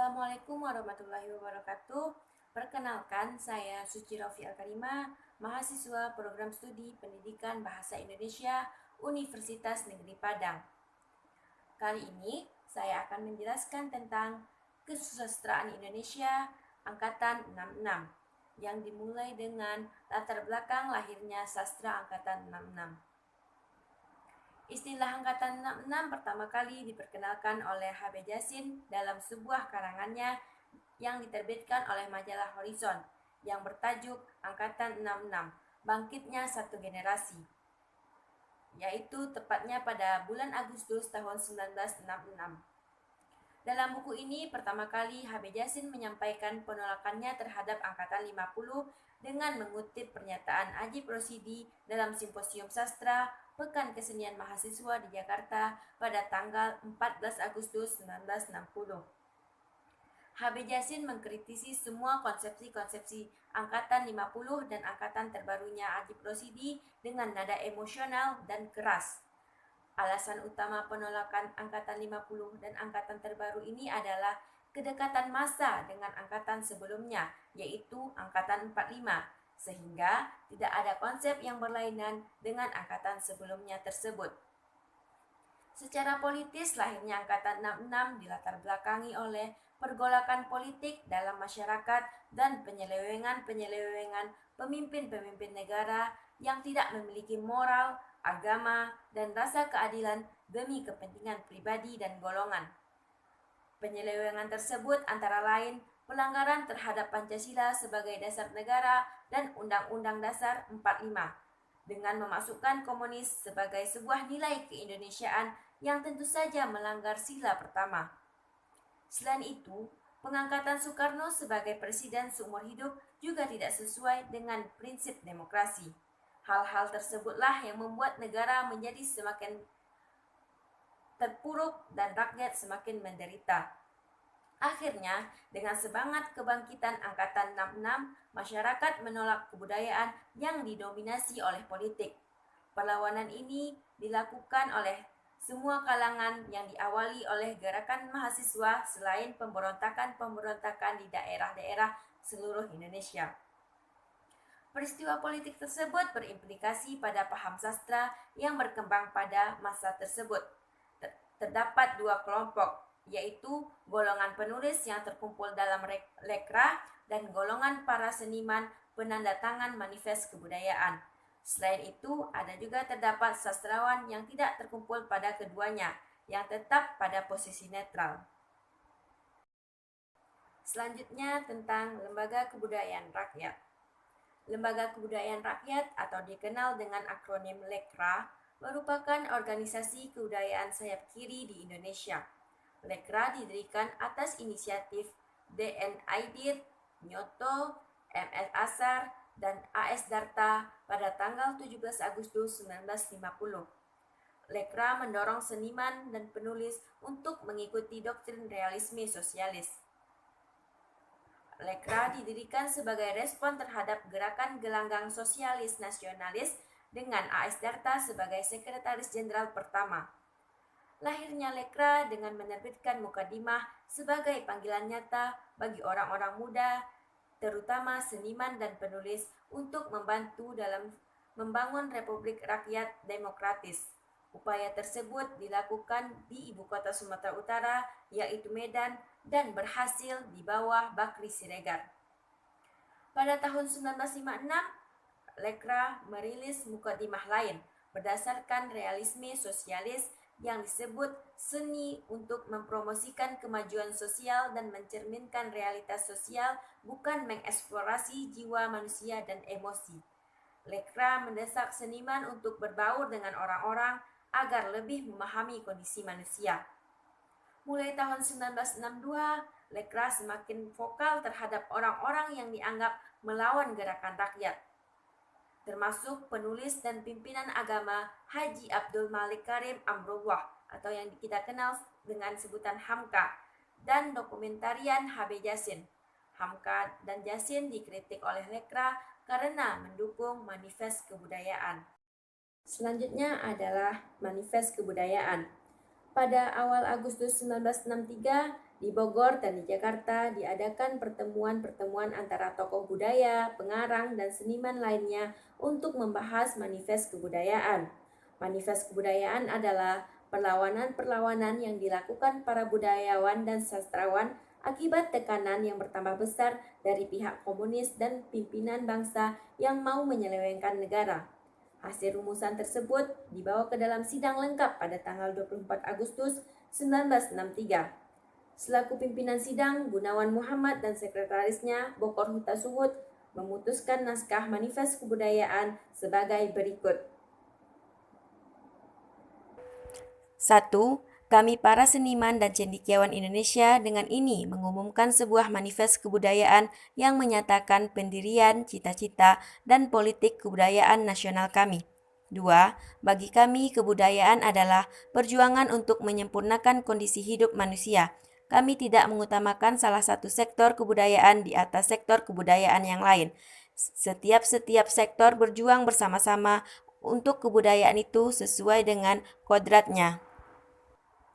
Assalamualaikum warahmatullahi wabarakatuh. Perkenalkan, saya Suci Raufi Al-Karimah, mahasiswa program studi Pendidikan Bahasa Indonesia Universitas Negeri Padang. Kali ini saya akan menjelaskan tentang kesusastraan Indonesia Angkatan 66 yang dimulai dengan latar belakang lahirnya sastra Angkatan 66. Istilah Angkatan 66 pertama kali diperkenalkan oleh H.B. Jassin dalam sebuah karangannya yang diterbitkan oleh majalah Horizon yang bertajuk Angkatan 66, Bangkitnya Satu Generasi, yaitu tepatnya pada bulan Agustus tahun 1966. Dalam buku ini pertama kali H.B. Jassin menyampaikan penolakannya terhadap Angkatan 50 dengan mengutip pernyataan Ajib Rosidi dalam Simposium Sastra Pekan Kesenian Mahasiswa di Jakarta pada tanggal 14 Agustus 1960. H.B. Jassin mengkritisi semua konsepsi-konsepsi Angkatan 50 dan Angkatan terbarunya Ajib Rosidi dengan nada emosional dan keras. Alasan utama penolakan Angkatan 50 dan Angkatan terbaru ini adalah kedekatan massa dengan Angkatan sebelumnya, yaitu Angkatan 45, sehingga tidak ada konsep yang berlainan dengan Angkatan sebelumnya tersebut. Secara politis, lahirnya Angkatan 66 dilatar belakangi oleh pergolakan politik dalam masyarakat dan penyelewengan pemimpin-pemimpin negara yang tidak memiliki moral, agama, dan rasa keadilan demi kepentingan pribadi dan golongan. Penyelewengan tersebut antara lain pelanggaran terhadap Pancasila sebagai dasar negara dan Undang-Undang Dasar 45 dengan memasukkan komunis sebagai sebuah nilai keindonesiaan yang tentu saja melanggar sila pertama. Selain itu, pengangkatan Soekarno sebagai presiden seumur hidup juga tidak sesuai dengan prinsip demokrasi. Hal-hal tersebutlah yang membuat negara menjadi semakin terpuruk dan rakyat semakin menderita. Akhirnya, dengan semangat kebangkitan Angkatan 66, masyarakat menolak kebudayaan yang didominasi oleh politik. Perlawanan ini dilakukan oleh semua kalangan yang diawali oleh gerakan mahasiswa selain pemberontakan-pemberontakan di daerah-daerah seluruh Indonesia. Peristiwa politik tersebut berimplikasi pada paham sastra yang berkembang pada masa tersebut. Terdapat dua kelompok, yaitu golongan penulis yang terkumpul dalam lekra dan golongan para seniman penanda tangan manifest kebudayaan. Selain itu, ada juga terdapat sastrawan yang tidak terkumpul pada keduanya, yang tetap pada posisi netral. Selanjutnya tentang Lembaga Kebudayaan Rakyat. Lembaga Kebudayaan Rakyat atau dikenal dengan akronim LEKRA merupakan organisasi kebudayaan sayap kiri di Indonesia. LEKRA didirikan atas inisiatif D.N. Aidir, Nyoto, M.S. Asar, dan A.S. Darta pada tanggal 17 Agustus 1950. LEKRA mendorong seniman dan penulis untuk mengikuti doktrin realisme sosialis. LEKRA didirikan sebagai respon terhadap gerakan gelanggang sosialis nasionalis dengan A.S. Darta sebagai sekretaris jenderal pertama. Lahirnya LEKRA dengan menerbitkan mukadimah sebagai panggilan nyata bagi orang-orang muda, terutama seniman dan penulis, untuk membantu dalam membangun Republik Rakyat Demokratis. Upaya tersebut dilakukan di ibu kota Sumatera Utara, yaitu Medan, dan berhasil di bawah Bakri Siregar. Pada tahun 1956, LEKRA merilis mukadimah lain berdasarkan realisme sosialis yang disebut seni untuk mempromosikan kemajuan sosial dan mencerminkan realitas sosial, bukan mengeksplorasi jiwa manusia dan emosi. LEKRA mendesak seniman untuk berbaur dengan orang-orang agar lebih memahami kondisi manusia. Mulai tahun 1962, LEKRA semakin vokal terhadap orang-orang yang dianggap melawan gerakan rakyat, termasuk penulis dan pimpinan agama Haji Abdul Malik Karim Amrullah atau yang kita kenal dengan sebutan Hamka, dan dokumentarian H.B. Jassin. Hamka dan Jassin dikritik oleh LEKRA karena mendukung manifest kebudayaan. Selanjutnya adalah manifest kebudayaan. Pada awal Agustus 1963, Di Bogor dan di Jakarta diadakan pertemuan-pertemuan antara tokoh budaya, pengarang, dan seniman lainnya untuk membahas manifest kebudayaan. Manifest kebudayaan adalah perlawanan-perlawanan yang dilakukan para budayawan dan sastrawan akibat tekanan yang bertambah besar dari pihak komunis dan pimpinan bangsa yang mau menyelewengkan negara. Hasil rumusan tersebut dibawa ke dalam sidang lengkap pada tanggal 24 Agustus 1963. Selaku pimpinan sidang, Gunawan Muhammad dan sekretarisnya, Bokor Hutasuhud, memutuskan naskah manifest kebudayaan sebagai berikut. 1. Kami para seniman dan cendekiawan Indonesia dengan ini mengumumkan sebuah manifest kebudayaan yang menyatakan pendirian, cita-cita, dan politik kebudayaan nasional kami. 2. Bagi kami, kebudayaan adalah perjuangan untuk menyempurnakan kondisi hidup manusia. Kami tidak mengutamakan salah satu sektor kebudayaan di atas sektor kebudayaan yang lain. Setiap sektor berjuang bersama-sama untuk kebudayaan itu sesuai dengan kodratnya.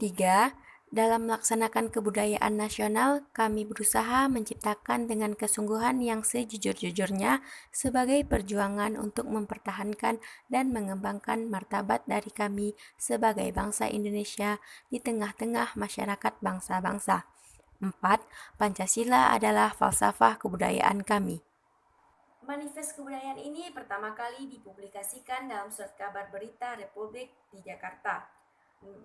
3. Dalam melaksanakan kebudayaan nasional, kami berusaha menciptakan dengan kesungguhan yang sejujur-jujurnya sebagai perjuangan untuk mempertahankan dan mengembangkan martabat dari kami sebagai bangsa Indonesia di tengah-tengah masyarakat bangsa-bangsa. 4. Pancasila adalah falsafah kebudayaan kami. Manifest kebudayaan ini pertama kali dipublikasikan dalam surat kabar berita Republik di Jakarta.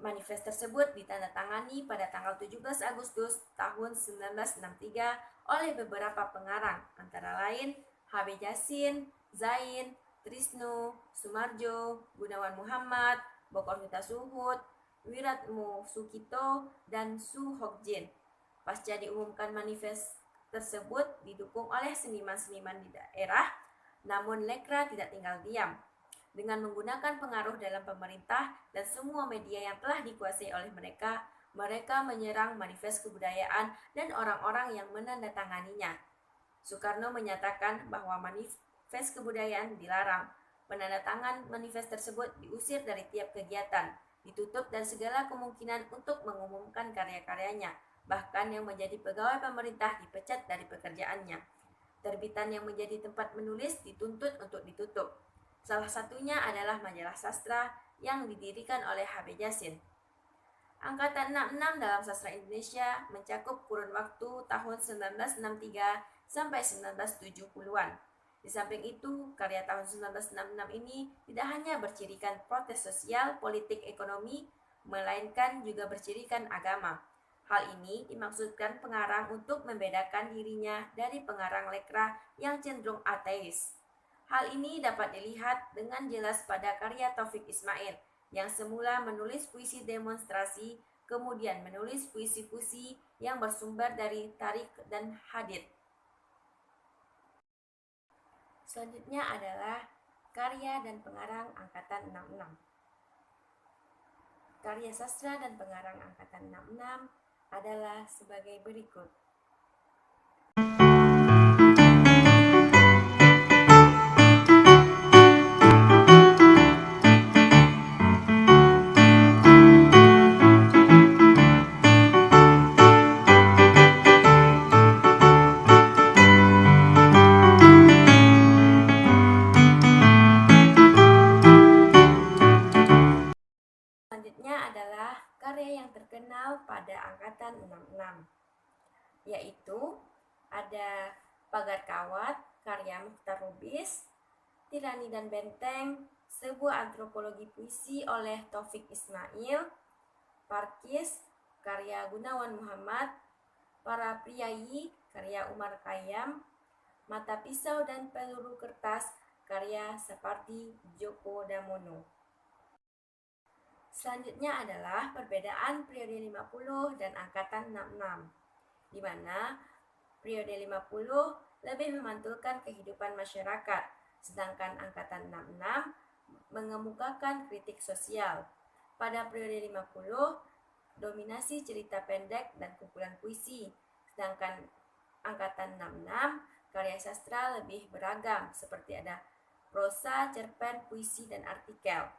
Manifest tersebut ditandatangani pada tanggal 17 Agustus tahun 1963 oleh beberapa pengarang, antara lain H.B. Jasin, Zain, Trisno, Sumarjo, Gunawan Muhammad, Bokor Hutasuhud, Wiratmo Sukito, dan Su Hokjin. Pasca diumumkan manifest tersebut didukung oleh seniman-seniman di daerah, namun Lekra tidak tinggal diam. Dengan menggunakan pengaruh dalam pemerintah dan semua media yang telah dikuasai oleh mereka menyerang manifest kebudayaan dan orang-orang yang menandatanganinya. Soekarno menyatakan bahwa manifest kebudayaan dilarang. Penandatangan manifest tersebut diusir dari tiap kegiatan, ditutup dan segala kemungkinan untuk mengumumkan karya-karyanya. Bahkan yang menjadi pegawai pemerintah dipecat dari pekerjaannya. Terbitan yang menjadi tempat menulis dituntut untuk ditutup. Salah satunya adalah majalah sastra yang didirikan oleh H.B. Jasin. Angkatan 66 dalam sastra Indonesia mencakup kurun waktu tahun 1963 sampai 1970-an. Di samping itu, karya tahun 1966 ini tidak hanya bercirikan protes sosial, politik, ekonomi, melainkan juga bercirikan agama. Hal ini dimaksudkan pengarang untuk membedakan dirinya dari pengarang Lekra yang cenderung ateis. Hal ini dapat dilihat dengan jelas pada karya Taufik Ismail yang semula menulis puisi demonstrasi, kemudian menulis puisi-puisi yang bersumber dari tarik dan hadith. Selanjutnya adalah karya dan pengarang angkatan 66. Karya sastra dan pengarang angkatan 66 adalah sebagai berikut. Selanjutnya adalah karya yang terkenal pada angkatan 66, yaitu ada Pagar Kawat, karya Mukhtar Lubis, Tirani dan Benteng, sebuah antropologi puisi oleh Taufik Ismail, Parkis, karya Gunawan Muhammad, Para Priayi, karya Umar Khayyam, Mata Pisau dan Peluru Kertas, karya Sapardi Djoko Damono. Selanjutnya adalah perbedaan periode 50 dan angkatan 66, di mana periode 50 lebih memantulkan kehidupan masyarakat, sedangkan angkatan 66 mengemukakan kritik sosial. Pada periode 50, dominasi cerita pendek dan kumpulan puisi, sedangkan angkatan 66, karya sastra lebih beragam, seperti ada prosa, cerpen, puisi, dan artikel.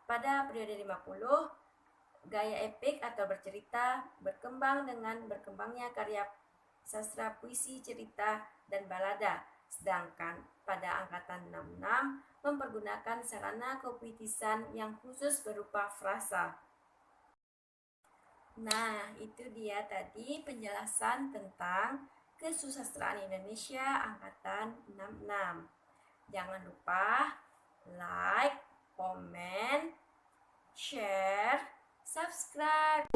Pada periode 50, Gaya epik atau bercerita berkembang dengan berkembangnya karya sastra puisi, cerita, dan balada. Sedangkan pada angkatan 66 mempergunakan sarana kepuitisan yang khusus berupa frasa. Nah, itu dia tadi penjelasan tentang kesusastraan Indonesia angkatan 66. Jangan lupa like, komen, share, subscribe.